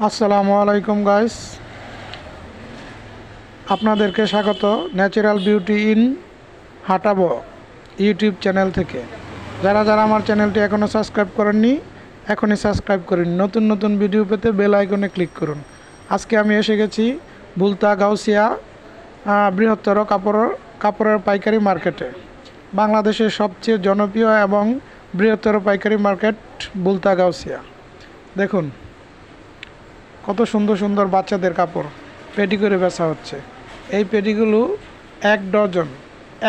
আসসালামু আলাইকুম গাইস, আপনাদেরকে স্বাগত ন্যাচারাল বিউটি ইন হাটাবো ইউটিউব চ্যানেল থেকে। যারা যারা আমার চ্যানেলটি এখনও সাবস্ক্রাইব করেননি এখনই সাবস্ক্রাইব করুন। নতুন নতুন ভিডিও পেতে বেল আইকনে ক্লিক করুন। আজকে আমি এসে গেছি বুলতা গাউসিয়া বৃহত্তর কাপড়ের পাইকারি মার্কেটে। বাংলাদেশের সবচেয়ে জনপ্রিয় এবং বৃহত্তর পাইকারি মার্কেট বুলতা গাউসিয়া। দেখুন কত সুন্দর সুন্দর বাচ্চাদের কাপড় পেটি করে বেচা হচ্ছে। এই পেটিগুলো 1 ডজন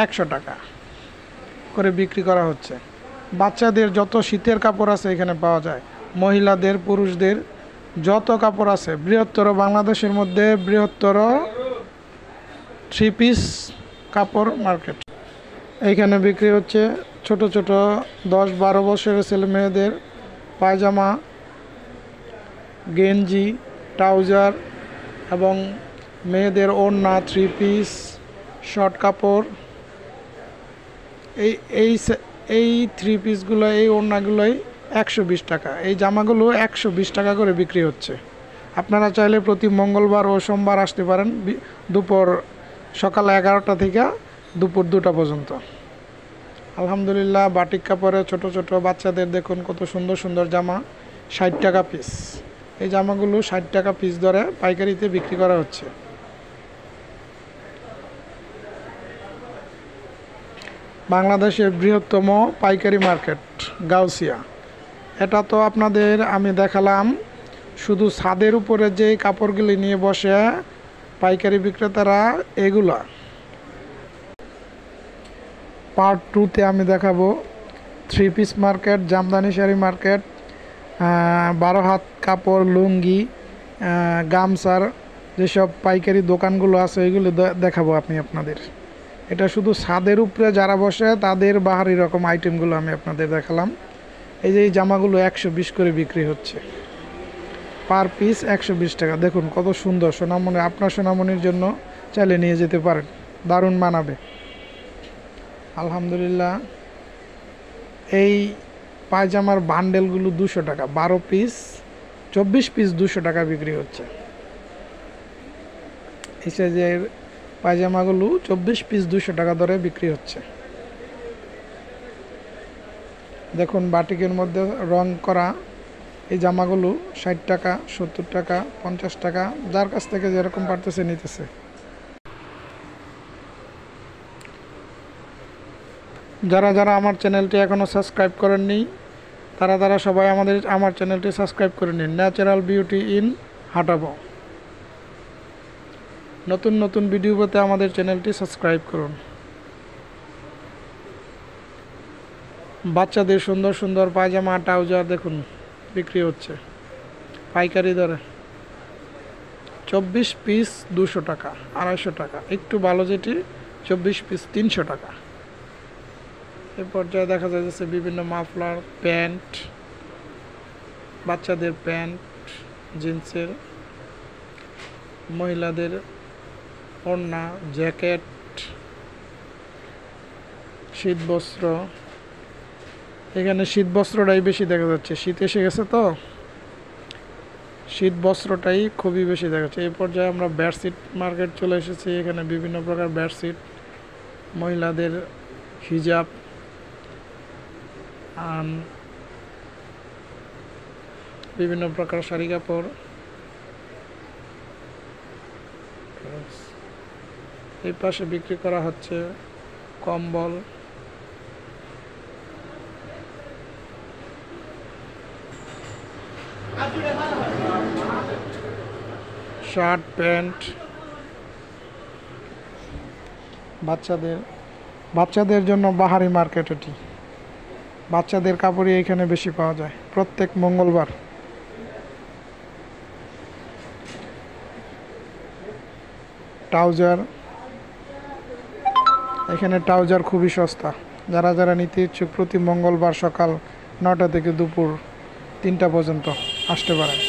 100 টাকা করে বিক্রি করা হচ্ছে। বাচ্চাদের যত শীতের কাপড় আছে এখানে পাওয়া যায়, মহিলাদের পুরুষদের যত কাপড় আছে। বৃহত্তর বাংলাদেশের মধ্যে বৃহত্তর 3 পিস কাপড় মার্কেট। এইখানে বিক্রি হচ্ছে ছোট ছোট 10-12 বছরের ছেলে মেয়েদের পায়জামা, গেঞ্জি, ট্রাউজার এবং মেয়েদের ওড়না, 3 পিস, শর্ট কাপড়। এই 3 পিসগুলো, এই ওড়নাগুলোই 120 টাকা। এই জামাগুলো 120 টাকা করে বিক্রি হচ্ছে। আপনারা চাইলে প্রতি মঙ্গলবার ও সোমবার আসতে পারেন, সকাল 11টা থেকে দুপুর 2টা পর্যন্ত। আলহামদুলিল্লাহ, বাটিক কাপড়ে ছোট ছোট বাচ্চাদের দেখুন কত সুন্দর সুন্দর জামা, 60 টাকা পিস। এই জামাগুলো 60 টাকা পিস ধরে পাইকারিতে বিক্রি করা হচ্ছে। বাংলাদেশের বৃহত্তম পাইকারি মার্কেট গাউসিয়া। এটা তো আপনাদের আমি দেখালাম শুধু ছাদের উপরে যে কাপড়গুলি নিয়ে বসে পাইকারি বিক্রেতারা, এগুলা। পার্ট 2তে আমি দেখাবো 3 piece market, Jamdani sari market, 12 হাত কাপড়, লুঙ্গি, গামছার যেসব পাইকারি দোকানগুলো আছে এগুলো দেখাবো আপনাদের। এটা শুধু ছাদের উপরে যারা বসে তাদের বাহারি রকম আইটেমগুলো আমি আপনাদের দেখালাম। এই যে এই জামাগুলো 120 করে বিক্রি হচ্ছে, পার পিস 120 টাকা। দেখুন কত সুন্দর, সোনামণি, আপনার সোনামণির জন্য চাইলে নিয়ে যেতে পারেন, দারুণ মানাবে। আলহামদুলিল্লাহ, এই পায়জামার বান্ডেলগুলো 200 টাকা, 12 পিস 24 পিস 200 টাকা বিক্রি হচ্ছে। এই সাইজের পায়জামাগুলো 24 পিস 200 টাকা দরে বিক্রি হচ্ছে। দেখুন বাটিকের মধ্যে রং করা এই জামাগুলো 60 টাকা, 70 টাকা, 50 টাকা, যার কাছ থেকে যেরকম পারতেছে নিতেছে। যারা যারা আমার চ্যানেলটি এখনও সাবস্ক্রাইব করেননি তারা সবাই আমার চ্যানেলটি সাবস্ক্রাইব করে নিন, ন্যাচারাল বিউটি ইন হাটাবো। নতুন নতুন ভিডিও পেতে আমাদের চ্যানেলটি সাবস্ক্রাইব করুন। বাচ্চাদের সুন্দর সুন্দর পায়জামা, ট্রাউজার দেখুন বিক্রি হচ্ছে পাইকারি দরে। 24 পিস 200 টাকা, 250 টাকা। একটু ভালো যেটি 24 পিস 300 টাকা। এ পর্যায়ে দেখা যাচ্ছে বিভিন্ন মাফলার, প্যান্ট, বাচ্চাদের প্যান্ট, জিন্সের, মহিলাদের ওড়না, জ্যাকেট, শীতবস্ত্র। এখানে শীতবস্ত্রটাই বেশি দেখা যাচ্ছে, শীত এসে গেছে তো শীতবস্ত্রটাই খুবই বেশি দেখা যাচ্ছে। এই পর্যায়ে আমরা বেডশিট মার্কেট চলে এসেছি। এখানে বিভিন্ন প্রকার বেডশিট, মহিলাদের হিজাব, বিভিন্ন প্রকার শাড়ি কাপড়। এই পাশে বিক্রি করা হচ্ছে কম্বল, শার্ট, প্যান্ট। বাচ্চাদের জন্য বাহারি মার্কেট এটি। বাচ্চাদের কাপড়ই এখানে বেশি পাওয়া যায় প্রত্যেক মঙ্গলবার। ট্রাউজার, এখানে ট্রাউজার খুবই সস্তা। যারা যারা নিতে ইচ্ছুক প্রতি মঙ্গলবার সকাল 9টা থেকে দুপুর 3টা পর্যন্ত আসতে পারেন।